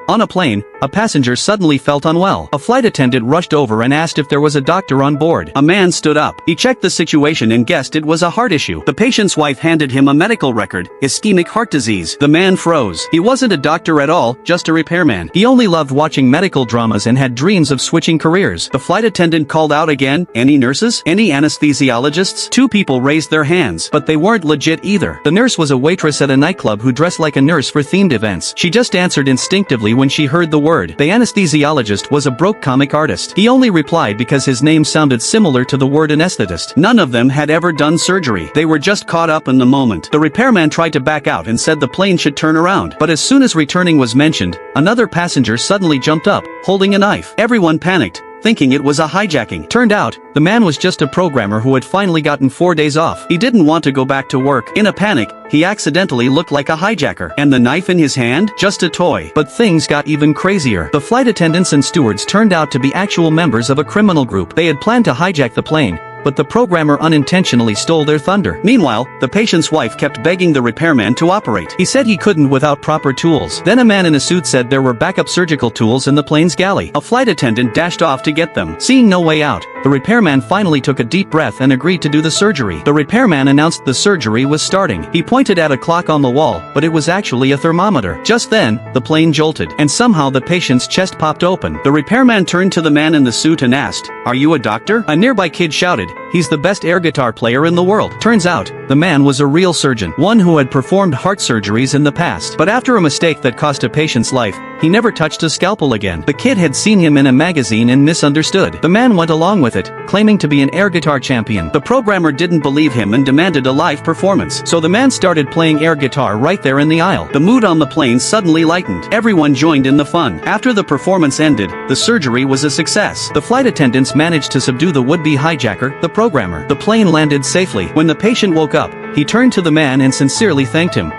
On a plane, a passenger suddenly felt unwell. A flight attendant rushed over and asked if there was a doctor on board. A man stood up. He checked the situation and guessed it was a heart issue. The patient's wife handed him a medical record, ischemic heart disease. The man froze. He wasn't a doctor at all, just a repairman. He only loved watching medical dramas and had dreams of switching careers. The flight attendant called out again, "Any nurses? Any anesthesiologists?" Two people raised their hands, but they weren't legit either. The nurse was a waitress at a nightclub who dressed like a nurse for themed events. She just answered instinctively when she heard the word. The anesthesiologist was a broke comic artist. He only replied because his name sounded similar to the word anesthetist. None of them had ever done surgery. They were just caught up in the moment. The repairman tried to back out and said the plane should turn around. But as soon as returning was mentioned, another passenger suddenly jumped up, holding a knife. Everyone panicked, thinking it was a hijacking. Turned out, the man was just a programmer who had finally gotten 4 days off. He didn't want to go back to work. In a panic, he accidentally looked like a hijacker. And the knife in his hand? Just a toy. But things got even crazier. The flight attendants and stewards turned out to be actual members of a criminal group. They had planned to hijack the plane, but the programmer unintentionally stole their thunder. Meanwhile, the patient's wife kept begging the repairman to operate. He said he couldn't without proper tools. Then a man in a suit said there were backup surgical tools in the plane's galley. A flight attendant dashed off to get them. Seeing no way out, the repairman finally took a deep breath and agreed to do the surgery. The repairman announced the surgery was starting. He pointed at a clock on the wall, but it was actually a thermometer. Just then, the plane jolted, and somehow the patient's chest popped open. The repairman turned to the man in the suit and asked, "Are you a doctor?" A nearby kid shouted, "He's the best air guitar player in the world." Turns out, the man was a real surgeon, one who had performed heart surgeries in the past. But after a mistake that cost a patient's life, he never touched a scalpel again. The kid had seen him in a magazine and misunderstood. The man went along with it, claiming to be an air guitar champion. The programmer didn't believe him and demanded a live performance. So the man started playing air guitar right there in the aisle. The mood on the plane suddenly lightened. Everyone joined in the fun. After the performance ended, the surgery was a success. The flight attendants managed to subdue the would-be hijacker, the programmer. The plane landed safely. When the patient woke up, he turned to the man and sincerely thanked him.